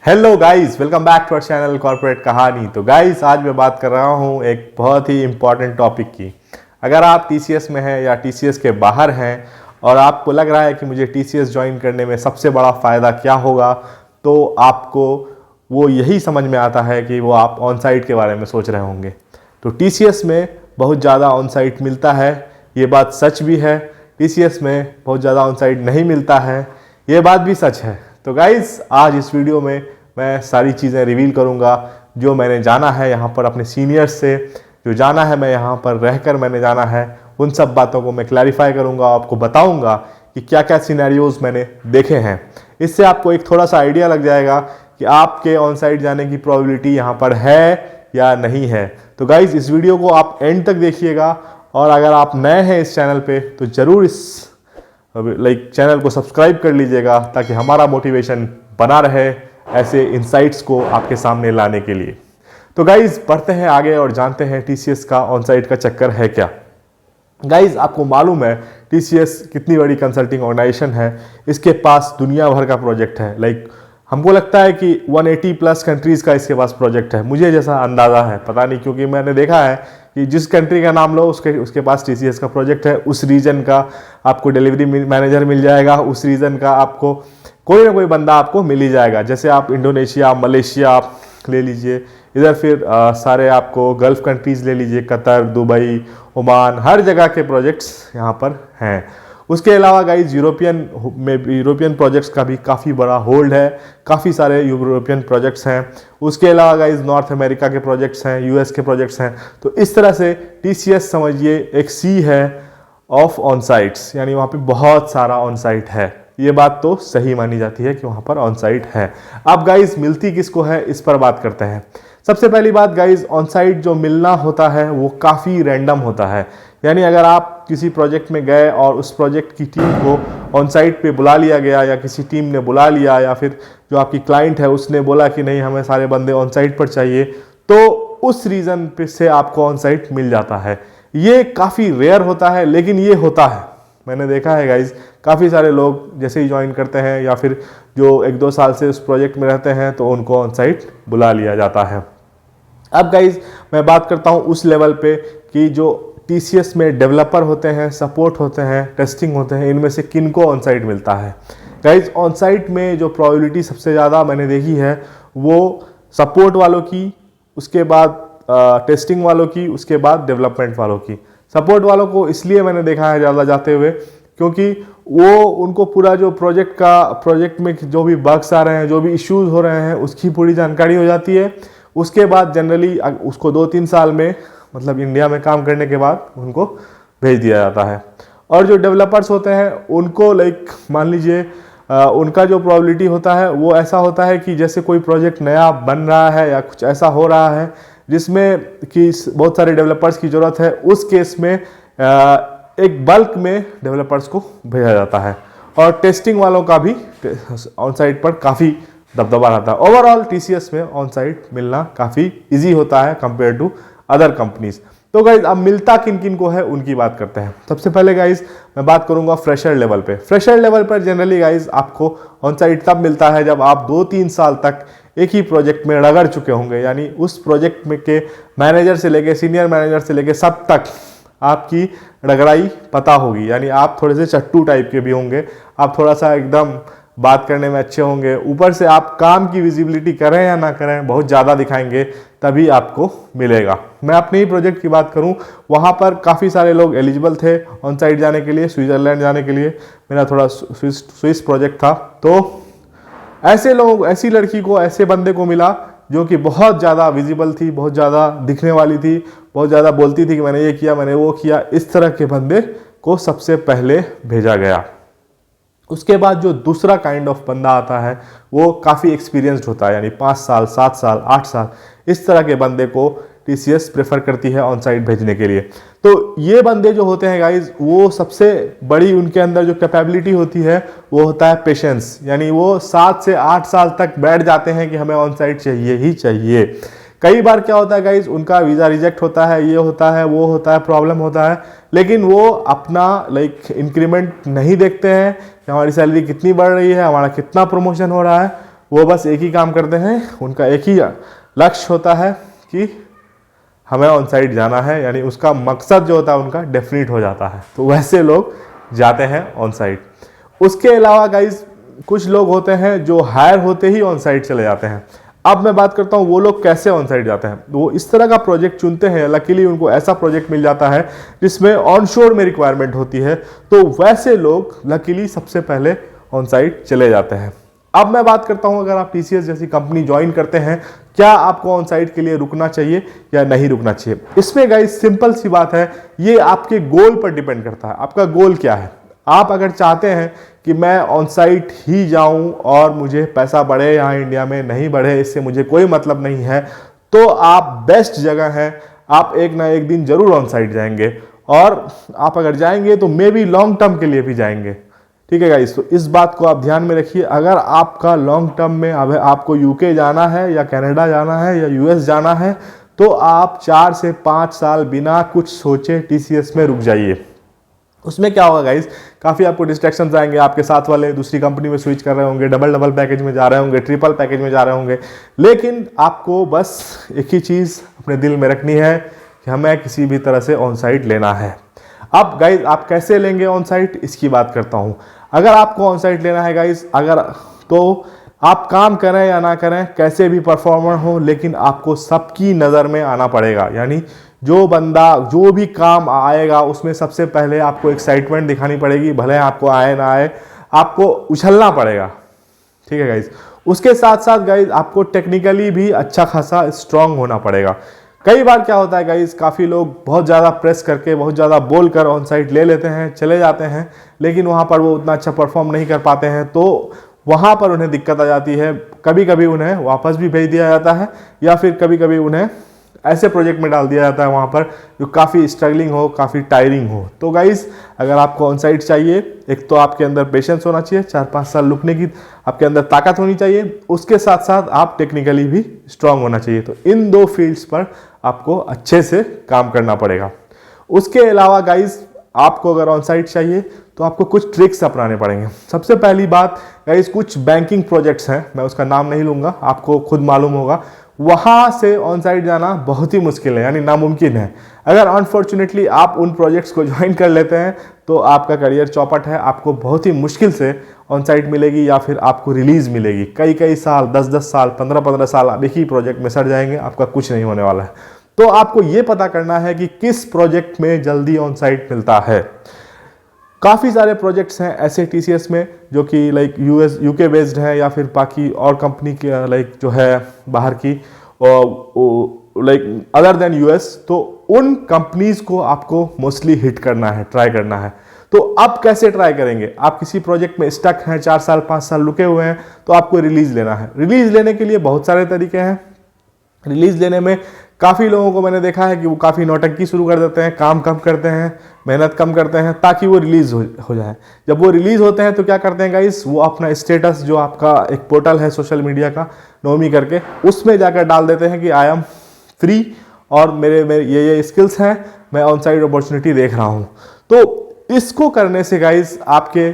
Hello guys, welcome back to our channel corporate Kahani. तो guys, आज मैं बात कर रहा हूँ एक बहुत ही इम्पॉर्टेंट टॉपिक की। अगर आप टीसीएस में हैं या टीसीएस के बाहर हैं और आपको लग रहा है कि मुझे टीसीएस ज्वाइन करने में सबसे बड़ा फ़ायदा क्या होगा, तो आपको वो यही समझ में आता है कि वो आप ऑन साइट के बारे में सोच रहे होंगे। तो टीसीएस में बहुत ज़्यादा ऑन साइट मिलता है, ये बात सच भी है। टीसीएस में बहुत ज़्यादा ऑन साइट नहीं मिलता है, ये बात भी सच है। तो गाइस, आज इस वीडियो में मैं सारी चीज़ें रिवील करूंगा जो मैंने जाना है यहाँ पर अपने सीनियर्स से, जो जाना है मैं यहाँ पर रहकर मैंने जाना है, उन सब बातों को मैं क्लैरिफाई करूंगा, आपको बताऊंगा कि क्या क्या सिनेरियोज मैंने देखे हैं। इससे आपको एक थोड़ा सा आइडिया लग जाएगा कि आपके ऑन साइट जाने की प्रोबेबिलिटी यहाँ पर है या नहीं है। तो गाइज, इस वीडियो को आप एंड तक देखिएगा, और अगर आप नए हैं इस चैनल पे तो ज़रूर इस चैनल को सब्सक्राइब कर लीजिएगा, ताकि हमारा मोटिवेशन बना रहे ऐसे इंसाइट्स को आपके सामने लाने के लिए। तो गाइज, बढ़ते हैं आगे और जानते हैं टीसीएस का ऑन साइट का चक्कर है क्या। गाइज, आपको मालूम है टीसीएस कितनी बड़ी कंसल्टिंग ऑर्गेनाइजेशन है। इसके पास दुनिया भर का प्रोजेक्ट है। हमको लगता है कि 180 प्लस कंट्रीज़ का इसके पास प्रोजेक्ट है, मुझे जैसा अंदाज़ा है, पता नहीं, क्योंकि मैंने देखा है कि जिस कंट्री का नाम लो उसके पास टीसीएस का प्रोजेक्ट है। उस रीजन का आपको डिलीवरी मैनेजर मिल जाएगा, उस रीजन का आपको कोई ना कोई बंदा आपको मिल ही जाएगा। जैसे आप इंडोनेशिया, मलेशिया आप ले लीजिए, इधर फिर सारे आपको गल्फ़ कंट्रीज़ ले लीजिए, कतर, दुबई, ओमान, हर जगह के प्रोजेक्ट्स यहाँ पर हैं। उसके अलावा गाइज, यूरोपियन प्रोजेक्ट्स का भी काफ़ी बड़ा होल्ड है, काफ़ी सारे यूरोपियन प्रोजेक्ट्स हैं। उसके अलावा गाइज, नॉर्थ अमेरिका के प्रोजेक्ट्स हैं, यूएस के प्रोजेक्ट्स हैं। तो इस तरह से टीसीएस समझिए एक सी है ऑफ ऑन साइट्स, यानी वहाँ पे बहुत सारा ऑन साइट है। ये बात तो सही मानी जाती है कि वहाँ पर ऑन साइट है। अब गाइज, मिलती किसको है, इस पर बात करते हैं। सबसे पहली बात गाइज, ऑन साइट जो मिलना होता है वो काफ़ी रैंडम होता है। यानी अगर आप किसी प्रोजेक्ट में गए और उस प्रोजेक्ट की टीम को ऑन साइट पे बुला लिया गया, या किसी टीम ने बुला लिया, या फिर जो आपकी क्लाइंट है उसने बोला कि नहीं, हमें सारे बंदे ऑन साइट पर चाहिए, तो उस रीज़न पे से आपको ऑन साइट मिल जाता है। ये काफ़ी रेयर होता है, लेकिन ये होता है। मैंने देखा है गाइज, काफ़ी सारे लोग जैसे ही ज्वाइन करते हैं या फिर जो 1-2 साल से उस प्रोजेक्ट में रहते हैं, तो उनको ऑन साइट बुला लिया जाता है। अब गाइज, मैं बात करता हूँ उस लेवल पे कि जो टीसीएस में डेवलपर होते हैं, सपोर्ट होते हैं, टेस्टिंग होते हैं, इनमें से किन को ऑन साइट मिलता है। गाइज, ऑन साइट में जो प्रोबेबिलिटी सबसे ज़्यादा मैंने देखी है वो सपोर्ट वालों की, उसके बाद टेस्टिंग वालों की, उसके बाद डेवलपमेंट वालों की। सपोर्ट वालों को इसलिए मैंने देखा है ज़्यादा जाते हुए क्योंकि वो उनको पूरा जो प्रोजेक्ट में जो भी बग्स आ रहे हैं, जो भी इश्यूज हो रहे हैं, उसकी पूरी जानकारी हो जाती है। उसके बाद जनरली उसको 2-3 साल में, मतलब इंडिया में काम करने के बाद, उनको भेज दिया जाता है। और जो डेवलपर्स होते हैं उनको मान लीजिए उनका जो प्रोबेबिलिटी होता है वो ऐसा होता है कि जैसे कोई प्रोजेक्ट नया बन रहा है या कुछ ऐसा हो रहा है जिसमें कि बहुत सारे डेवलपर्स की ज़रूरत है, उस केस में एक बल्क में डेवलपर्स को भेजा जाता है। और टेस्टिंग वालों का भी ऑन साइट पर काफ़ी दबदबा रहता है। ओवरऑल टीसीएस में ऑन साइट मिलना काफ़ी इजी होता है कंपेयर टू अदर कंपनीज। तो गाइज, अब मिलता किन किन को है उनकी बात करते हैं। सबसे पहले गाइज, मैं बात करूंगा फ्रेशर लेवल पे। फ्रेशर लेवल पर जनरली गाइज आपको ऑन साइट तब मिलता है जब आप 2-3 साल तक एक ही प्रोजेक्ट में रगड़ चुके होंगे, यानी उस प्रोजेक्ट में के मैनेजर से लेके, सीनियर मैनेजर से लेके सब तक आपकी रगड़ाई पता होगी। यानी आप थोड़े से चट्टू टाइप के भी होंगे, आप थोड़ा सा एकदम बात करने में अच्छे होंगे, ऊपर से आप काम की विजिबिलिटी करें या ना करें बहुत ज़्यादा दिखाएंगे, तभी आपको मिलेगा। मैं अपने ही प्रोजेक्ट की बात करूं, वहाँ पर काफ़ी सारे लोग एलिजिबल थे ऑन साइट जाने के लिए, स्विट्ज़रलैंड जाने के लिए। मेरा थोड़ा स्विस प्रोजेक्ट था, तो ऐसे लोग, ऐसी लड़की को, ऐसे बंदे को मिला जो कि बहुत ज़्यादा विजिबल थी, बहुत ज़्यादा दिखने वाली थी, बहुत ज़्यादा बोलती थी कि मैंने ये किया, मैंने वो किया। इस तरह के बंदे को सबसे पहले भेजा गया। उसके बाद जो दूसरा काइंड ऑफ बंदा आता है वो काफ़ी एक्सपीरियंस्ड होता है, यानी 5 साल, 7 साल, 8 साल, इस तरह के बंदे को टीसीएस प्रेफर करती है ऑन साइट भेजने के लिए। तो ये बंदे जो होते हैं गाइज, वो सबसे बड़ी उनके अंदर जो कैपेबिलिटी होती है वो होता है पेशेंस। यानी वो 7 से 8 साल तक बैठ जाते हैं कि हमें ऑन साइट चाहिए ही चाहिए। कई बार क्या होता है गाइज, उनका वीज़ा रिजेक्ट होता है, ये होता है, वो होता है, प्रॉब्लम होता है, लेकिन वो अपना इंक्रीमेंट नहीं देखते हैं कि हमारी सैलरी कितनी बढ़ रही है, हमारा कितना प्रमोशन हो रहा है। वो बस एक ही काम करते हैं, उनका एक ही लक्ष्य होता है कि हमें ऑन साइट जाना है, यानी उसका मकसद जो होता है उनका डेफिनिट हो जाता है, तो वैसे लोग जाते हैं ऑन साइट। उसके अलावा गाइज कुछ लोग होते हैं जो हायर होते ही ऑन साइट चले जाते हैं। अब मैं बात करता हूँ वो लोग कैसे ऑन साइट जाते हैं। वो इस तरह का प्रोजेक्ट चुनते हैं, लकीली उनको ऐसा प्रोजेक्ट मिल जाता है जिसमें ऑनशोर में रिक्वायरमेंट होती है, तो वैसे लोग लकीली सबसे पहले ऑन साइट चले जाते हैं। अब मैं बात करता हूं, अगर आप टीसीएस जैसी कंपनी ज्वाइन करते हैं, क्या आपको ऑन साइट के लिए रुकना चाहिए या नहीं रुकना चाहिए। इसमें गाइस सिंपल सी बात है, ये आपके गोल पर डिपेंड करता है। आपका गोल क्या है। आप अगर चाहते हैं कि मैं ऑन साइट ही जाऊं और मुझे पैसा बढ़े यहाँ इंडिया में नहीं बढ़े, इससे मुझे कोई मतलब नहीं है, तो आप बेस्ट जगह है, आप एक ना एक दिन जरूर ऑन साइट जाएंगे। और आप अगर जाएंगे तो मे बी लॉन्ग टर्म के लिए भी जाएंगे। ठीक है गाइस, तो इस बात को आप ध्यान में रखिए। अगर आपका लॉन्ग टर्म में अब आपको यूके जाना है या कनाडा जाना है या यूएस जाना है, तो आप 4 से 5 साल बिना कुछ सोचे टीसीएस में रुक जाइए। उसमें क्या होगा गाइस, काफ़ी आपको डिस्ट्रैक्शंस आएंगे, आपके साथ वाले दूसरी कंपनी में स्विच कर रहे होंगे, डबल पैकेज में जा रहे होंगे, ट्रिपल पैकेज में जा रहे होंगे, लेकिन आपको बस एक ही चीज़ अपने दिल में रखनी है कि हमें किसी भी तरह से ऑन साइट लेना है। अब गाइस आप कैसे लेंगे ऑन साइट, इसकी बात करता हूँ। अगर आपको ऑन साइट लेना है गाइस, अगर तो आप काम करें या ना करें, कैसे भी परफॉर्मर हो, लेकिन आपको सबकी नज़र में आना पड़ेगा। यानी जो बंदा जो भी काम आएगा उसमें सबसे पहले आपको एक्साइटमेंट दिखानी पड़ेगी, भले आपको आए ना आए, आपको उछलना पड़ेगा। ठीक है गाइज। उसके साथ साथ गाइज आपको टेक्निकली भी अच्छा खासा स्ट्रांग होना पड़ेगा। कई बार क्या होता है गाइज, काफ़ी लोग बहुत ज़्यादा प्रेस करके बहुत ज़्यादा बोल कर ऑन साइट ले लेते हैं, चले जाते हैं, लेकिन वहाँ पर वो उतना अच्छा परफॉर्म नहीं कर पाते हैं, तो वहाँ पर उन्हें दिक्कत आ जाती है। कभी कभी उन्हें वापस भी भेज दिया जाता है, या फिर कभी कभी उन्हें ऐसे प्रोजेक्ट में डाल दिया जाता है वहाँ पर जो काफ़ी स्ट्रगलिंग हो, काफ़ी टायरिंग हो। तो गाइस अगर आपको ऑन साइट चाहिए, एक तो आपके अंदर पेशेंस होना चाहिए, 4-5 साल रुकने की आपके अंदर ताकत होनी चाहिए, उसके साथ साथ आप टेक्निकली भी स्ट्रांग होना चाहिए। तो इन 2 फील्ड्स पर आपको अच्छे से काम करना पड़ेगा। उसके अलावा गाइस आपको अगर ऑन साइट चाहिए तो आपको कुछ ट्रिक्स अपनाने पड़ेंगे। सबसे पहली बात गाइस, कुछ बैंकिंग प्रोजेक्ट्स हैं, मैं उसका नाम नहीं लूँगा, आपको खुद मालूम होगा, वहाँ से ऑन साइट जाना बहुत ही मुश्किल है, यानी नामुमकिन है। अगर अनफॉर्चुनेटली आप उन प्रोजेक्ट्स को ज्वाइन कर लेते हैं तो आपका करियर चौपट है, आपको बहुत ही मुश्किल से ऑन साइट मिलेगी या फिर आपको रिलीज मिलेगी। कई साल, 10-10 साल, 15-15 साल आप एक ही प्रोजेक्ट में सड़ जाएंगे, आपका कुछ नहीं होने वाला है। तो आपको ये पता करना है कि किस प्रोजेक्ट में जल्दी ऑन साइट मिलता है। काफ़ी सारे प्रोजेक्ट्स हैं ऐसे टीसीएस में जो कि लाइक यूके बेस्ड है, या फिर बाकी और कंपनी के लाइक जो है बाहर की, लाइक अदर देन यूएस। तो उन कंपनीज को आपको मोस्टली हिट करना है, ट्राई करना है। तो अब कैसे ट्राई करेंगे, आप किसी प्रोजेक्ट में स्टक हैं, 4 साल 5 साल रुके हुए हैं, तो आपको रिलीज लेना है। रिलीज लेने के लिए बहुत सारे तरीके हैं। रिलीज लेने में काफ़ी लोगों को मैंने देखा है कि वो काफ़ी नौटंकी शुरू कर देते हैं, काम कम करते हैं, मेहनत कम करते हैं, ताकि वो रिलीज़ हो जाए। जब वो रिलीज़ होते हैं तो क्या करते हैं गाइस, वो अपना स्टेटस जो आपका एक पोर्टल है सोशल मीडिया का, नोमी करके, उसमें जाकर डाल देते हैं कि आई एम फ्री और मेरे ये स्किल्स हैं, मैं ऑन साइट अपॉर्चुनिटी देख रहा हूँ। तो इसको करने से गाइस आपके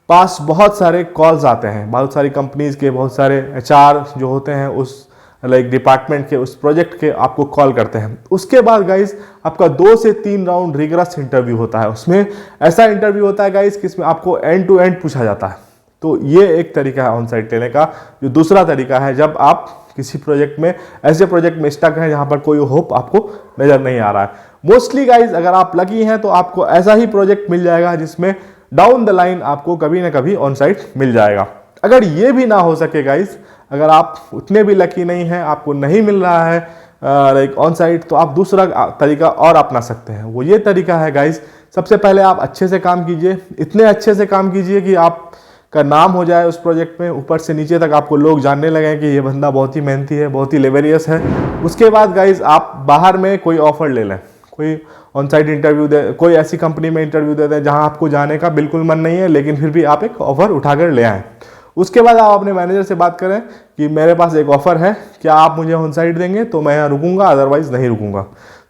पास बहुत सारे कॉल्स आते हैं, बहुत सारी कंपनीज़ के, बहुत सारे HR जो होते हैं उस लाइक डिपार्टमेंट के, उस प्रोजेक्ट के आपको कॉल करते हैं। उसके बाद गाइस आपका 2 से 3 राउंड रिगरस इंटरव्यू होता है। उसमें ऐसा इंटरव्यू होता है गाइस कि इसमें आपको एंड टू एंड पूछा जाता है। तो ये एक तरीका है ऑन साइट लेने का। जो दूसरा तरीका है, जब आप किसी प्रोजेक्ट में, ऐसे प्रोजेक्ट में स्टक है जहां पर कोई होप आपको नजर नहीं आ रहा है। मोस्टली गाइज अगर आप लकी हैं तो आपको ऐसा ही प्रोजेक्ट मिल जाएगा जिसमें डाउन द लाइन आपको कभी ना कभी ऑन साइट मिल जाएगा। अगर ये भी ना हो सके गाइज, अगर आप उतने भी लकी नहीं हैं, आपको नहीं मिल रहा है लाइक ऑन साइट, तो आप दूसरा तरीका और अपना सकते हैं। वो ये तरीका है गाइज, सबसे पहले आप अच्छे से काम कीजिए, इतने अच्छे से काम कीजिए कि आपका नाम हो जाए उस प्रोजेक्ट में, ऊपर से नीचे तक आपको लोग जानने लगे कि ये बंदा बहुत ही मेहनती है, बहुत ही लेबरियस है। उसके बाद गाइज आप बाहर में कोई ऑफर ले लें, कोई ऑन साइट इंटरव्यू दे, कोई ऐसी कंपनी में इंटरव्यू दे दें जहां आपको जाने का बिल्कुल मन नहीं है, लेकिन फिर भी आप एक ऑफर उठाकर ले आएँ। उसके बाद आप अपने मैनेजर से बात करें कि मेरे पास एक ऑफर है, क्या आप मुझे ऑन साइट देंगे, तो मैं यहाँ रुकूंगा, अदरवाइज नहीं रुकूंगा।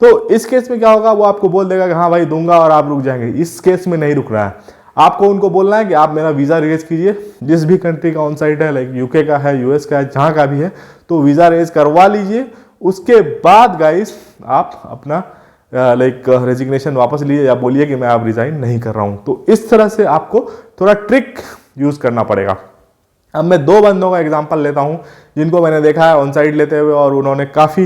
तो इस केस में क्या होगा, वो आपको बोल देगा कि हाँ भाई दूंगा, और आप रुक जाएंगे। इस केस में नहीं रुक रहा है, आपको उनको बोलना है कि आप मेरा वीज़ा रेज कीजिए, जिस भी कंट्री का ऑन साइट है, लाइक यूके का है, यूएस का है, जहाँ का भी है, तो वीज़ा रेज करवा लीजिए। उसके बाद गाइस आप अपना लाइक रेजिग्नेशन वापस लीजिए या बोलिए कि मैं अब रिज़ाइन नहीं कर रहा हूँ। तो इस तरह से आपको थोड़ा ट्रिक यूज़ करना पड़ेगा। अब मैं 2 बंदों का एग्जांपल लेता हूँ जिनको मैंने देखा है ऑन साइट लेते हुए और उन्होंने काफ़ी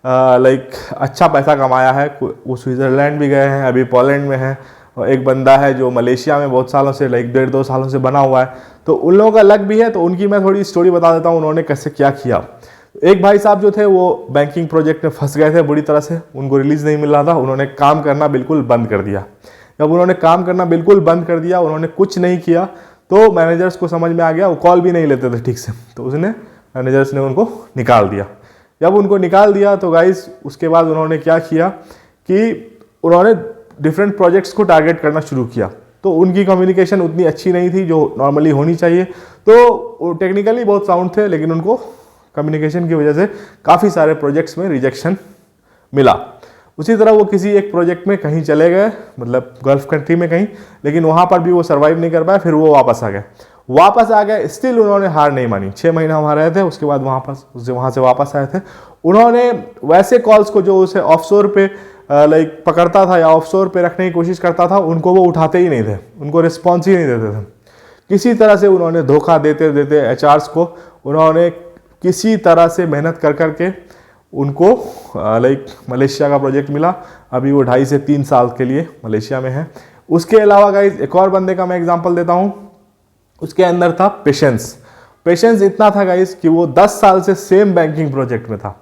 लाइक अच्छा पैसा कमाया है। वो स्विट्ज़रलैंड भी गए हैं, अभी पोलैंड में है, और एक बंदा है जो मलेशिया में बहुत सालों से लाइक 1.5-2 सालों से बना हुआ है। तो उन लोगों का लक भी है, तो उनकी मैं थोड़ी स्टोरी बता देता हूँ उन्होंने कैसे क्या किया। एक भाई साहब जो थे वो बैंकिंग प्रोजेक्ट में फंस गए थे बुरी तरह से, उनको रिलीज़ नहीं मिल रहा था, उन्होंने काम करना बिल्कुल बंद कर दिया। जब उन्होंने काम करना बिल्कुल बंद कर दिया, उन्होंने कुछ नहीं किया, तो मैनेजर्स को समझ में आ गया, वो कॉल भी नहीं लेते थे ठीक से, तो उसने मैनेजर्स ने उनको निकाल दिया। जब उनको निकाल दिया तो गाइस उसके बाद उन्होंने क्या किया कि उन्होंने डिफरेंट प्रोजेक्ट्स को टारगेट करना शुरू किया। तो उनकी कम्युनिकेशन उतनी अच्छी नहीं थी जो नॉर्मली होनी चाहिए, तो वो टेक्निकली बहुत साउंड थे, लेकिन उनको कम्युनिकेशन की वजह से काफ़ी सारे प्रोजेक्ट्स में रिजेक्शन मिला। उसी तरह वो किसी एक प्रोजेक्ट में कहीं चले गए, मतलब गल्फ कंट्री में कहीं, लेकिन वहाँ पर भी वो सर्वाइव नहीं कर पाए, फिर वो वापस आ गए। स्टिल उन्होंने हार नहीं मानी, 6 महीना वहाँ रहे थे, उसके बाद वहाँ से वापस आए थे। उन्होंने वैसे कॉल्स को जो उसे ऑफशोर पे लाइक पकड़ता था या ऑफशोर पे रखने की कोशिश करता था, उनको वो उठाते ही नहीं थे, उनको रिस्पॉन्स ही नहीं देते थे। किसी तरह से उन्होंने धोखा देते देते एचआर्स को उन्होंने किसी तरह से मेहनत कर करके उनको लाइक मलेशिया का प्रोजेक्ट मिला। अभी वो 2.5 से 3 साल के लिए मलेशिया में है। उसके अलावा गाइज एक और बंदे का मैं एग्जांपल देता हूँ। उसके अंदर था पेशेंस इतना था गाइज कि वो 10 साल से सेम बैंकिंग प्रोजेक्ट में था।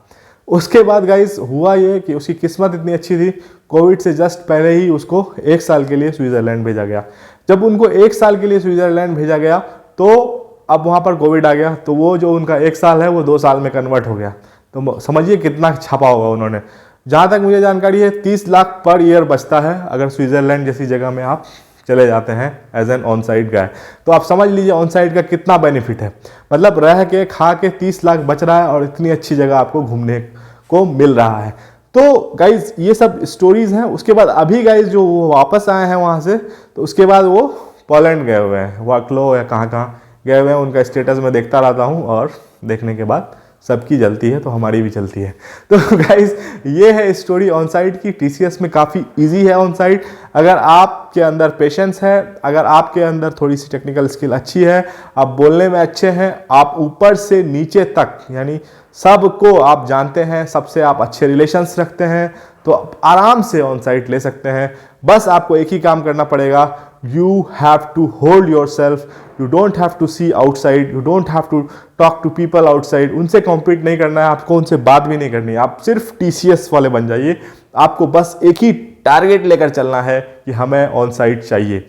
उसके बाद गाइज हुआ ये कि उसकी किस्मत इतनी अच्छी थी, कोविड से जस्ट पहले ही उसको 1 साल के लिए स्विट्ज़रलैंड भेजा गया। जब उनको 1 साल के लिए स्विट्ज़रलैंड भेजा गया तो अब वहाँ पर कोविड आ गया, तो वो जो उनका 1 साल है वो 2 साल में कन्वर्ट हो गया। तो समझिए कितना छापा होगा उन्होंने। जहाँ तक मुझे जानकारी है 30 लाख पर ईयर बचता है अगर स्विट्ज़रलैंड जैसी जगह में आप चले जाते हैं एज एन ऑन साइट गाय। तो आप समझ लीजिए ऑन साइट का कितना बेनिफिट है, मतलब रह के खा के 30 लाख बच रहा है और इतनी अच्छी जगह आपको घूमने को मिल रहा है। तो गाइज ये सब स्टोरीज हैं। उसके बाद अभी गाइज जो वो वापस आए हैं वहाँ से, तो उसके बाद वो पोलैंड गए हुए हैं, वाकलो या कहाँ गए हुए हैं। उनका स्टेटस मैं देखता रहता हूँ और देखने के बाद सबकी जलती है तो हमारी भी चलती है। तो गाइज ये है स्टोरी ऑन साइट की। टीसीएस में काफ़ी इजी है ऑन साइट। अगर आपके अंदर पेशेंस है, अगर आपके अंदर थोड़ी सी टेक्निकल स्किल अच्छी है, आप बोलने में अच्छे हैं, आप ऊपर से नीचे तक यानी सबको आप जानते हैं, सबसे आप अच्छे रिलेशंस रखते हैं, तो आप आराम से ऑन साइट ले सकते हैं। बस आपको एक ही काम करना पड़ेगा, you have to hold yourself, you don't have to see outside, you don't have to talk to people outside. उनसे कॉम्पीट नहीं करना है आपको, उनसे बात भी नहीं करनी है। आप सिर्फ टीसीएस वाले बन जाइए। आपको बस एक ही टारगेट लेकर चलना है कि हमें ऑन साइट चाहिए।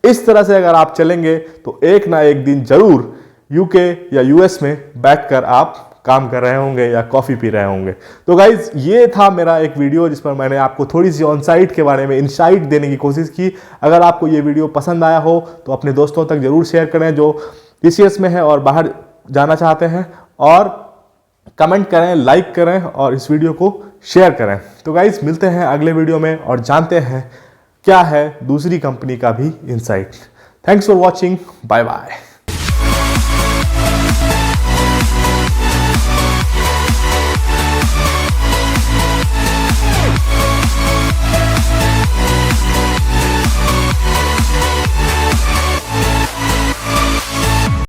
इस तरह से अगर आप चलेंगे तो एक ना एक दिन जरूर यूके या यूएस में बैठकर आप काम कर रहे होंगे या कॉफ़ी पी रहे होंगे। तो गाइज ये था मेरा एक वीडियो जिस पर मैंने आपको थोड़ी सी ऑन साइट के बारे में इनसाइट देने की कोशिश की। अगर आपको ये वीडियो पसंद आया हो तो अपने दोस्तों तक जरूर शेयर करें जो टीसीएस में है और बाहर जाना चाहते हैं, और कमेंट करें, लाइक करें और इस वीडियो को शेयर करें। तो गाइज मिलते हैं अगले वीडियो में और जानते हैं क्या है दूसरी कंपनी का भी insight. Thanks for watching, bye bye.